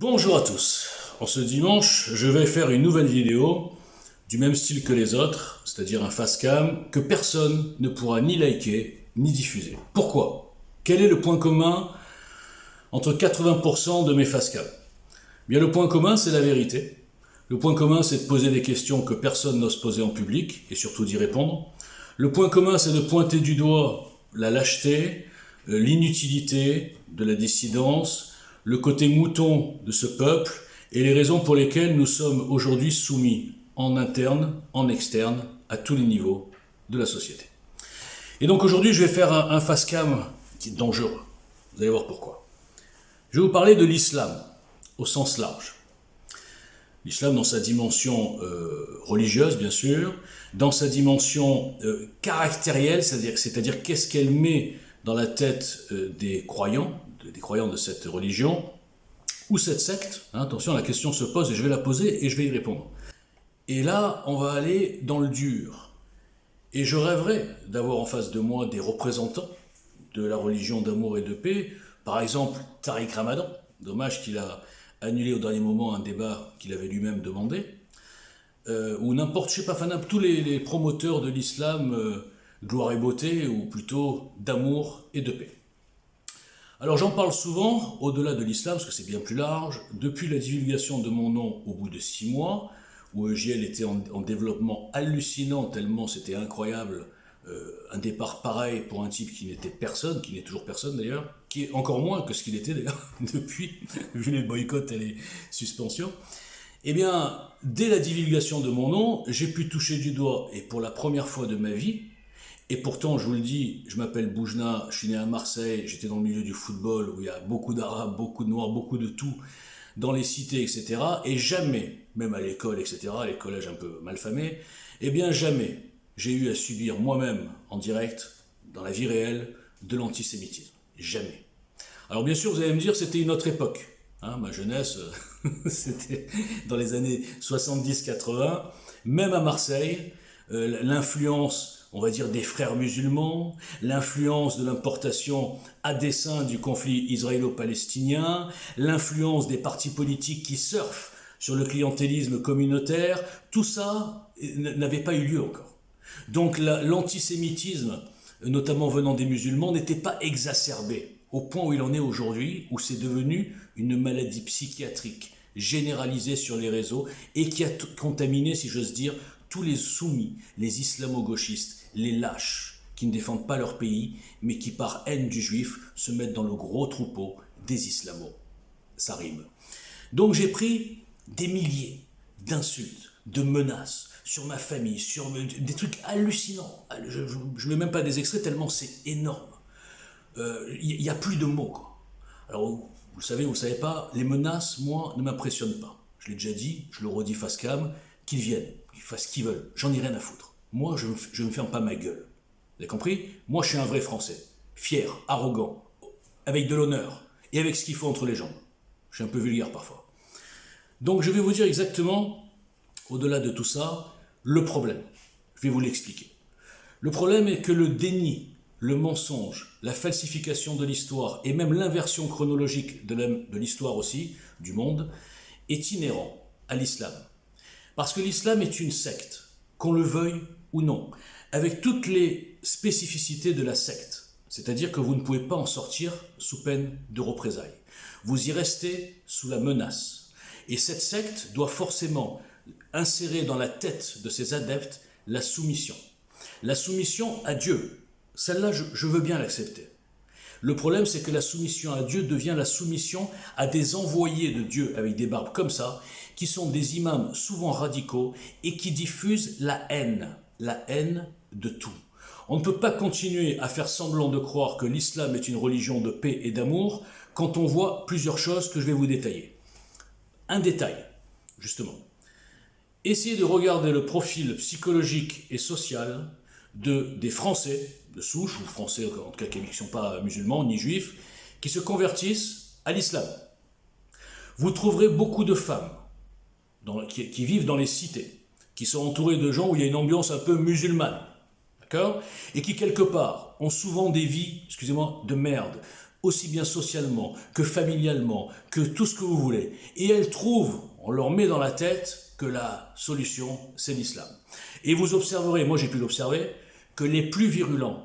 Bonjour à tous. En ce dimanche, je vais faire une nouvelle vidéo du même style que les autres, c'est-à-dire un facecam que personne ne pourra ni liker ni diffuser. Pourquoi? Quel est le point commun entre 80% de mes facecams? Bien, le point commun, c'est la vérité. Le point commun, c'est de poser des questions que personne n'ose poser en public et surtout d'y répondre. Le point commun, c'est de pointer du doigt la lâcheté, l'inutilité de la dissidence, le côté mouton de ce peuple et les raisons pour lesquelles nous sommes aujourd'hui soumis en interne, en externe, à tous les niveaux de la société. Et donc aujourd'hui, je vais faire un facecam qui est dangereux. Vous allez voir pourquoi. Je vais vous parler de l'islam au sens large. L'islam dans sa dimension religieuse, bien sûr, dans sa dimension caractérielle, c'est-à-dire qu'est-ce qu'elle met dans la tête des croyants de cette religion, ou cette secte. Attention, la question se pose et je vais la poser et je vais y répondre. Et là, on va aller dans le dur. Et je rêverais d'avoir en face de moi des représentants de la religion d'amour et de paix, par exemple Tariq Ramadan, dommage qu'il a annulé au dernier moment un débat qu'il avait lui-même demandé, ou n'importe, je sais pas, tous les promoteurs de l'islam, gloire et beauté, ou plutôt d'amour et de paix. Alors j'en parle souvent, au-delà de l'islam, parce que c'est bien plus large, depuis la divulgation de mon nom au bout de 6 mois, où EJL était en développement hallucinant, tellement c'était incroyable, un départ pareil pour un type qui n'était personne, qui n'est toujours personne d'ailleurs, qui est encore moins que ce qu'il était d'ailleurs, depuis, vu les boycotts et les suspensions. Eh bien, dès la divulgation de mon nom, j'ai pu toucher du doigt, et pour la première fois de ma vie, et pourtant, je vous le dis, je m'appelle Boujna, je suis né à Marseille, j'étais dans le milieu du football, où il y a beaucoup d'arabes, beaucoup de noirs, beaucoup de tout, dans les cités, etc. Et jamais, même à l'école, etc., les collèges un peu malfamés, eh bien jamais j'ai eu à subir moi-même, en direct, dans la vie réelle, de l'antisémitisme. Jamais. Alors bien sûr, vous allez me dire, c'était une autre époque. Ma jeunesse, c'était dans les années 70-80, même à Marseille, l'influence, on va dire, des frères musulmans, l'influence de l'importation à dessein du conflit israélo-palestinien, l'influence des partis politiques qui surfent sur le clientélisme communautaire, tout ça n'avait pas eu lieu encore. Donc l'antisémitisme, notamment venant des musulmans, n'était pas exacerbé au point où il en est aujourd'hui, où c'est devenu une maladie psychiatrique généralisée sur les réseaux et qui a contaminé, si j'ose dire, tous les soumis, les islamo-gauchistes, les lâches, qui ne défendent pas leur pays, mais qui par haine du juif se mettent dans le gros troupeau des islamos. Ça rime. Donc j'ai pris des milliers d'insultes, de menaces sur ma famille, sur des trucs hallucinants. Je ne mets même pas des extraits tellement c'est énorme. Il n'y a plus de mots, quoi. Alors, vous le savez, vous ne le savez pas, les menaces, moi, ne m'impressionnent pas. Je l'ai déjà dit, je le redis face cam, qu'ils viennent, qu'ils fassent ce qu'ils veulent, j'en ai rien à foutre. Moi, je ne me ferme pas ma gueule. Vous avez compris? Moi, je suis un vrai Français, fier, arrogant, avec de l'honneur, et avec ce qu'il faut entre les jambes. Je suis un peu vulgaire parfois. Donc, je vais vous dire exactement, au-delà de tout ça, le problème. Je vais vous l'expliquer. Le problème est que le déni, le mensonge, la falsification de l'histoire et même l'inversion chronologique de l'histoire aussi, du monde, est inhérent à l'islam. Parce que l'islam est une secte, qu'on le veuille ou non, avec toutes les spécificités de la secte. C'est-à-dire que vous ne pouvez pas en sortir sous peine de représailles. Vous y restez sous la menace. Et cette secte doit forcément insérer dans la tête de ses adeptes la soumission. La soumission à Dieu. Celle-là, je veux bien l'accepter. Le problème, c'est que la soumission à Dieu devient la soumission à des envoyés de Dieu avec des barbes comme ça, qui sont des imams souvent radicaux et qui diffusent la haine de tout. On ne peut pas continuer à faire semblant de croire que l'islam est une religion de paix et d'amour quand on voit plusieurs choses que je vais vous détailler. Un détail, justement. Essayez de regarder le profil psychologique et social des Français, de souche, ou Français en tout cas qui ne sont pas musulmans ni juifs, qui se convertissent à l'islam. Vous trouverez beaucoup de femmes qui vivent dans les cités, qui sont entourées de gens où il y a une ambiance un peu musulmane, d'accord? Et qui quelque part ont souvent des vies, excusez-moi, de merde, aussi bien socialement que familialement, que tout ce que vous voulez. Et elles trouvent, on leur met dans la tête que la solution, c'est l'islam. Et vous observerez, moi j'ai pu l'observer, que les plus virulentes,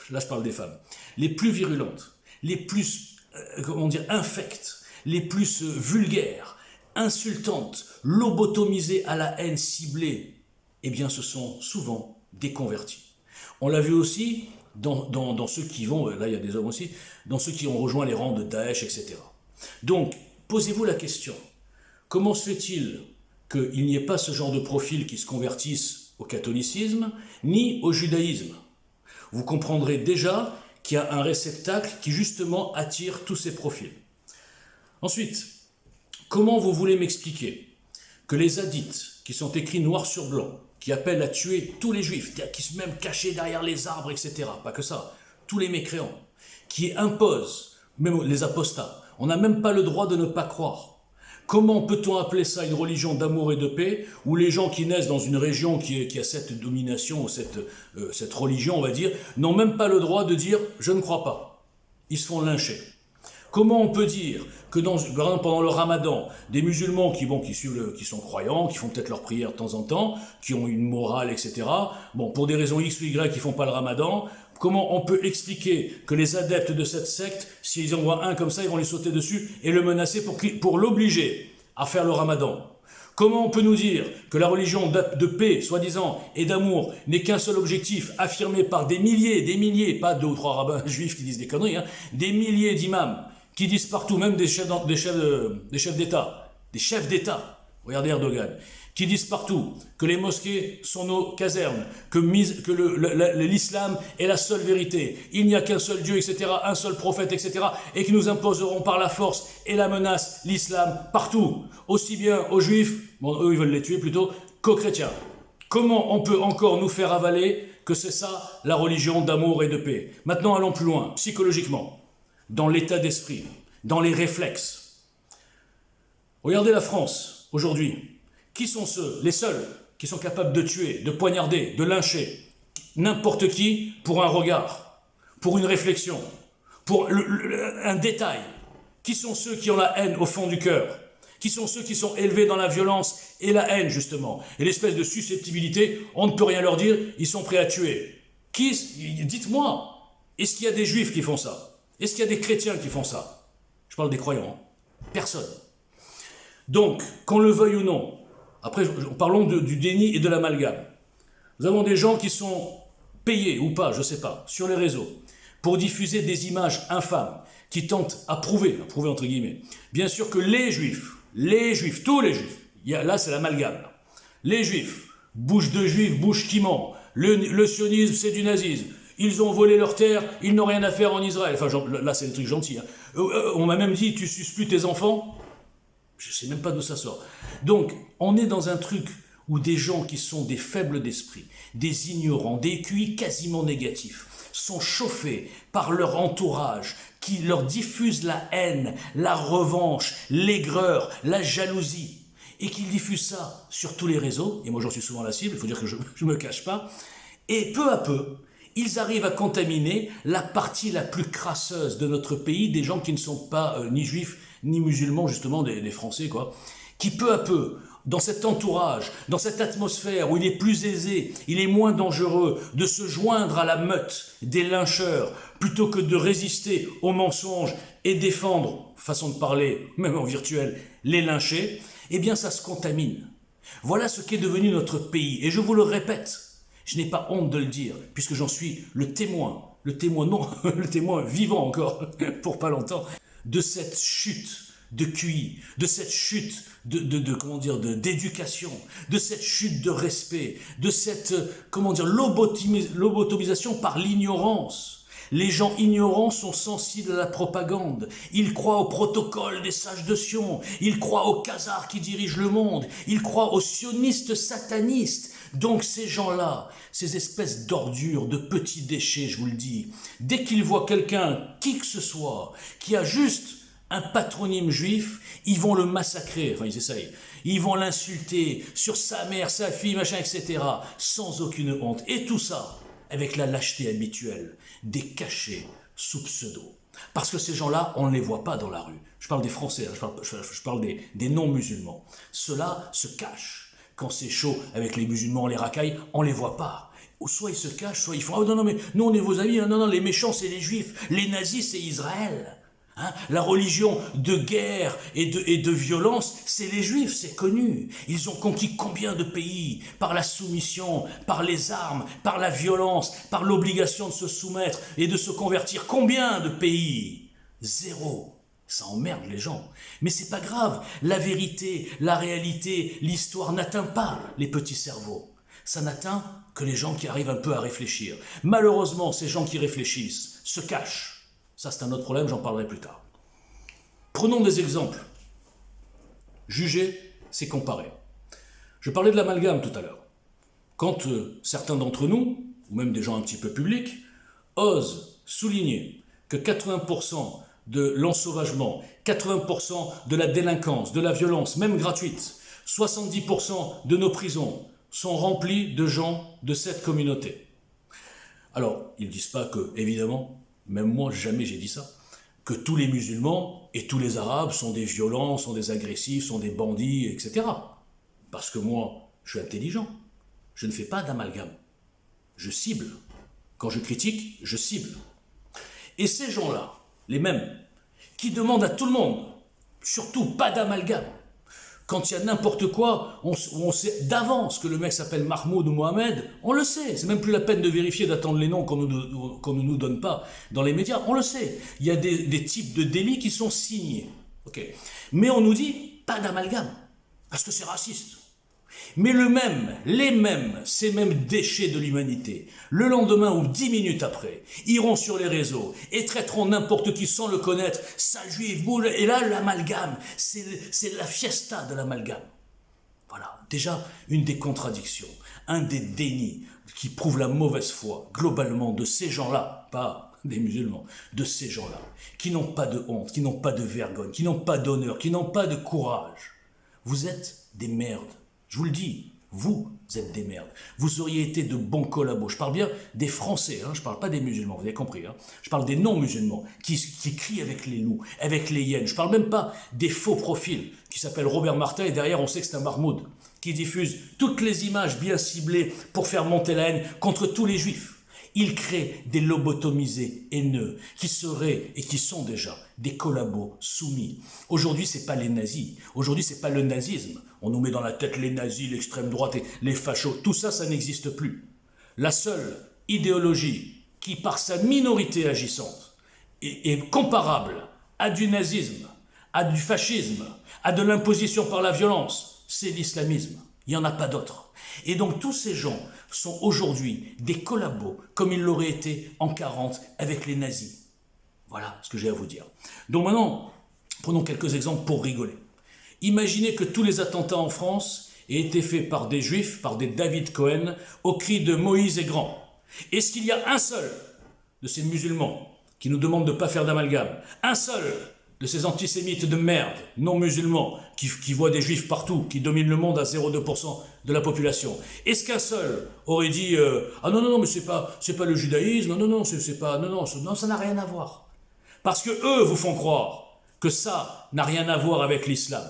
là je parle des femmes, les plus virulentes, les plus, infectes, les plus vulgaires, insultantes, lobotomisées à la haine ciblée, eh bien ce sont souvent des convertis. On l'a vu aussi dans ceux qui vont, là il y a des hommes aussi, dans ceux qui ont rejoint les rangs de Daesh, etc. Donc, posez-vous la question, comment se fait-il qu'il n'y ait pas ce genre de profils qui se convertissent au catholicisme, ni au judaïsme? Vous comprendrez déjà qu'il y a un réceptacle qui justement attire tous ces profils. Ensuite, comment vous voulez m'expliquer que les hadiths, qui sont écrits noir sur blanc, qui appellent à tuer tous les juifs, qui se même cachés derrière les arbres, etc., pas que ça, tous les mécréants, qui imposent, même les apostats, on n'a même pas le droit de ne pas croire. Comment peut-on appeler ça une religion d'amour et de paix, où les gens qui naissent dans une région qui a cette domination, cette religion, on va dire, n'ont même pas le droit de dire « je ne crois pas ». Ils se font lyncher. Comment on peut dire que par exemple, pendant le ramadan, des musulmans qui sont croyants, qui font peut-être leur prière de temps en temps, qui ont une morale, etc., bon, pour des raisons X ou Y, qui font pas le ramadan, comment on peut expliquer que les adeptes de cette secte, s'ils en voient un comme ça, ils vont lui sauter dessus et le menacer pour l'obliger à faire le ramadan? Comment on peut nous dire que la religion de paix, soi-disant, et d'amour, n'est qu'un seul objectif, affirmé par des milliers, pas 2 ou 3 rabbins juifs qui disent des conneries, hein, des milliers d'imams, qui disent partout, même des chefs d'État, regardez Erdogan, qui disent partout que les mosquées sont nos casernes, que l'islam est la seule vérité, il n'y a qu'un seul Dieu, etc., un seul prophète, etc., et qui nous imposeront par la force et la menace l'islam partout, aussi bien aux juifs, bon, eux ils veulent les tuer plutôt, qu'aux chrétiens. Comment on peut encore nous faire avaler que c'est ça la religion d'amour et de paix? Maintenant allons plus loin, psychologiquement, dans l'état d'esprit, dans les réflexes. Regardez la France, aujourd'hui. Qui sont les seuls, qui sont capables de tuer, de poignarder, de lyncher n'importe qui pour un regard, pour une réflexion, pour un détail? Qui sont ceux qui ont la haine au fond du cœur? Qui sont ceux qui sont élevés dans la violence et la haine, justement? Et l'espèce de susceptibilité, on ne peut rien leur dire, ils sont prêts à tuer. Dites-moi, est-ce qu'il y a des juifs qui font ça? Est-ce qu'il y a des chrétiens qui font ça? Je parle des croyants. Personne. Donc, qu'on le veuille ou non, après, parlons du déni et de l'amalgame. Nous avons des gens qui sont payés, ou pas, je ne sais pas, sur les réseaux, pour diffuser des images infâmes, qui tentent à prouver entre guillemets, bien sûr que les juifs, tous les juifs, là c'est l'amalgame, les juifs, bouche de juif, bouche qui ment, le sionisme c'est du nazisme, ils ont volé leurs terres, ils n'ont rien à faire en Israël, enfin là c'est des trucs gentils, hein. On m'a même dit, tu suces plus tes enfants? Je ne sais même pas d'où ça sort. Donc, on est dans un truc où des gens qui sont des faibles d'esprit, des ignorants, des QI quasiment négatifs, sont chauffés par leur entourage, qui leur diffuse la haine, la revanche, l'aigreur, la jalousie, et qu'ils diffusent ça sur tous les réseaux, et moi j'en suis souvent la cible, il faut dire que je ne me cache pas, et peu à peu, ils arrivent à contaminer la partie la plus crasseuse de notre pays, des gens qui ne sont pas ni juifs, ni musulmans, justement, des Français, quoi, qui peu à peu, dans cet entourage, dans cette atmosphère où il est plus aisé, il est moins dangereux de se joindre à la meute des lyncheurs, plutôt que de résister aux mensonges et défendre, façon de parler, même en virtuel, les lynchés, eh bien ça se contamine. Voilà ce qu'est devenu notre pays, et je vous le répète, je n'ai pas honte de le dire, puisque j'en suis le témoin vivant encore, pour pas longtemps, de cette chute de QI, de cette chute d'éducation, de cette chute de respect, de cette, lobotomisation par l'ignorance. Les gens ignorants sont sensibles à la propagande. Ils croient au protocole des sages de Sion. Ils croient aux khazars qui dirigent le monde. Ils croient aux sionistes satanistes. Donc ces gens-là, ces espèces d'ordures, de petits déchets, je vous le dis, dès qu'ils voient quelqu'un, qui que ce soit, qui a juste un patronyme juif, ils vont le massacrer, enfin ils essayent, ils vont l'insulter sur sa mère, sa fille, machin, etc., sans aucune honte. Et tout ça, avec la lâcheté habituelle, des cachets sous pseudo. Parce que ces gens-là, on ne les voit pas dans la rue. Je parle des Français, hein, je parle des non-musulmans. Ceux-là se cachent. Quand c'est chaud avec les musulmans, les racailles, on ne les voit pas. Ou soit ils se cachent, soit ils font « Oh non, non, mais nous on est vos amis, hein, non, non, les méchants c'est les juifs, les nazis c'est Israël. Hein, la religion de guerre et de violence, c'est les juifs, c'est connu. Ils ont conquis combien de pays? Par la soumission, par les armes, par la violence, par l'obligation de se soumettre et de se convertir. Combien de pays? Zéro. Ça emmerde les gens. Mais c'est pas grave. La vérité, la réalité, l'histoire n'atteint pas les petits cerveaux. Ça n'atteint que les gens qui arrivent un peu à réfléchir. Malheureusement, ces gens qui réfléchissent se cachent. Ça, c'est un autre problème, j'en parlerai plus tard. Prenons des exemples. Juger, c'est comparer. Je parlais de l'amalgame tout à l'heure. Quand certains d'entre nous, ou même des gens un petit peu publics, osent souligner que 80% de l'ensauvagement, 80% de la délinquance, de la violence, même gratuite, 70% de nos prisons sont remplies de gens de cette communauté. Alors, ils ne disent pas que, évidemment, même moi, jamais j'ai dit ça, que tous les musulmans et tous les arabes sont des violents, sont des agressifs, sont des bandits, etc. Parce que moi, je suis intelligent. Je ne fais pas d'amalgame. Je cible. Quand je critique, je cible. Et ces gens-là, les mêmes, qui demandent à tout le monde, surtout pas d'amalgame, quand il y a n'importe quoi, on sait d'avance que le mec s'appelle Mahmoud ou Mohamed, on le sait. C'est même plus la peine de vérifier, d'attendre les noms qu'on ne nous donne pas dans les médias, on le sait. Il y a des types de délits qui sont signés. Okay. Mais on nous dit, pas d'amalgame, parce que c'est raciste. Mais ces mêmes déchets de l'humanité, le lendemain ou 10 minutes après, iront sur les réseaux et traiteront n'importe qui sans le connaître, sale juif, boule, et là l'amalgame, c'est la fiesta de l'amalgame. Voilà, déjà une des contradictions, un des dénis qui prouve la mauvaise foi, globalement, de ces gens-là, pas des musulmans, de ces gens-là, qui n'ont pas de honte, qui n'ont pas de vergogne, qui n'ont pas d'honneur, qui n'ont pas de courage. Vous êtes des merdes. Je vous le dis, vous êtes des merdes. Vous auriez été de bons collabos. Je parle bien des Français, hein, je ne parle pas des musulmans, vous avez compris. Hein. Je parle des non-musulmans qui crient avec les loups, avec les hyènes. Je ne parle même pas des faux profils qui s'appellent Robert Martin et derrière on sait que c'est un Mahmoud qui diffuse toutes les images bien ciblées pour faire monter la haine contre tous les juifs. Il crée des lobotomisés haineux qui seraient et qui sont déjà des collabos soumis. Aujourd'hui, ce n'est pas les nazis. Aujourd'hui, ce n'est pas le nazisme. On nous met dans la tête les nazis, l'extrême droite et les fachos. Tout ça, ça n'existe plus. La seule idéologie qui, par sa minorité agissante, est comparable à du nazisme, à du fascisme, à de l'imposition par la violence, c'est l'islamisme. Il n'y en a pas d'autre. Et donc tous ces gens sont aujourd'hui des collabos, comme ils l'auraient été en 40 avec les nazis. Voilà ce que j'ai à vous dire. Donc maintenant, prenons quelques exemples pour rigoler. Imaginez que tous les attentats en France aient été faits par des juifs, par des David Cohen, au cri de Moïse est grand. Est-ce qu'il y a un seul de ces musulmans qui nous demande de ne pas faire d'amalgame, un seul de ces antisémites de merde, non musulmans, qui voient des juifs partout, qui dominent le monde à 0,2% de la population. Est-ce qu'un seul aurait dit ah non, non, non, mais c'est pas le judaïsme, non, non, c'est pas, non, ça n'a rien à voir. Parce que eux vous font croire que ça n'a rien à voir avec l'islam.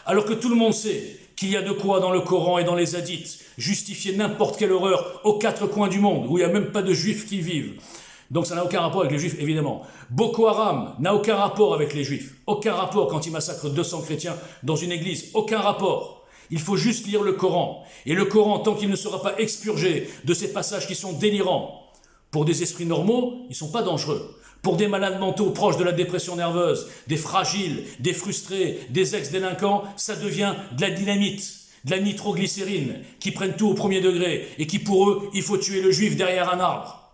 Alors que tout le monde sait qu'il y a de quoi dans le Coran et dans les hadiths justifier n'importe quelle horreur aux quatre coins du monde, où il n'y a même pas de juifs qui vivent. Donc ça n'a aucun rapport avec les juifs, évidemment. Boko Haram n'a aucun rapport avec les juifs. Aucun rapport quand il massacre 200 chrétiens dans une église. Aucun rapport. Il faut juste lire le Coran. Et le Coran, tant qu'il ne sera pas expurgé de ces passages qui sont délirants, pour des esprits normaux, ils ne sont pas dangereux. Pour des malades mentaux proches de la dépression nerveuse, des fragiles, des frustrés, des ex-délinquants, ça devient de la dynamite, de la nitroglycérine, qui prennent tout au premier degré, et qui pour eux, il faut tuer le juif derrière un arbre.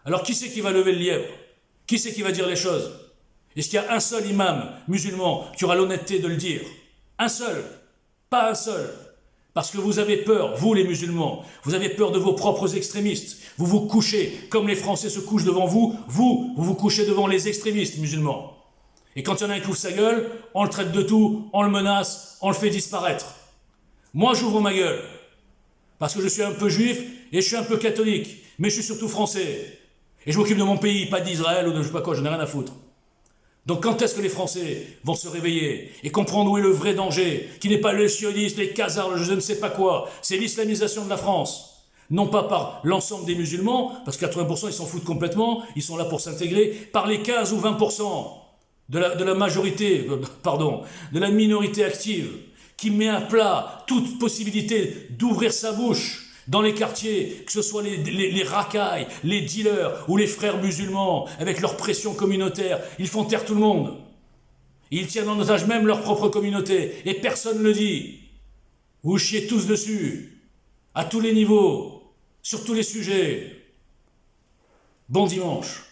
Alors qui c'est qui va lever le lièvre? Qui c'est qui va dire les choses? Est-ce qu'il y a un seul imam musulman qui aura l'honnêteté de le dire? Un seul, pas un seul. Parce que vous avez peur, vous les musulmans, vous avez peur de vos propres extrémistes. Vous vous couchez, comme les Français se couchent devant vous, vous couchez devant les extrémistes musulmans. Et quand il y en a un qui ouvre sa gueule, on le traite de tout, on le menace, on le fait disparaître. Moi j'ouvre ma gueule, parce que je suis un peu juif et je suis un peu catholique, mais je suis surtout français. Et je m'occupe de mon pays, pas d'Israël ou de je sais pas quoi, j'en ai rien à foutre. Donc quand est-ce que les Français vont se réveiller et comprendre où est le vrai danger, qui n'est pas le sionisme, les khazars, je ne sais pas quoi, c'est l'islamisation de la France. Non pas par l'ensemble des musulmans, parce que 80% ils s'en foutent complètement, ils sont là pour s'intégrer, par les 15 ou 20% de la majorité, de la minorité active, qui met à plat toute possibilité d'ouvrir sa bouche dans les quartiers, que ce soit les racailles, les dealers ou les frères musulmans, avec leur pression communautaire, ils font taire tout le monde. Ils tiennent en otage même leur propre communauté, et personne ne le dit. Vous chiez tous dessus, à tous les niveaux, sur tous les sujets. Bon dimanche.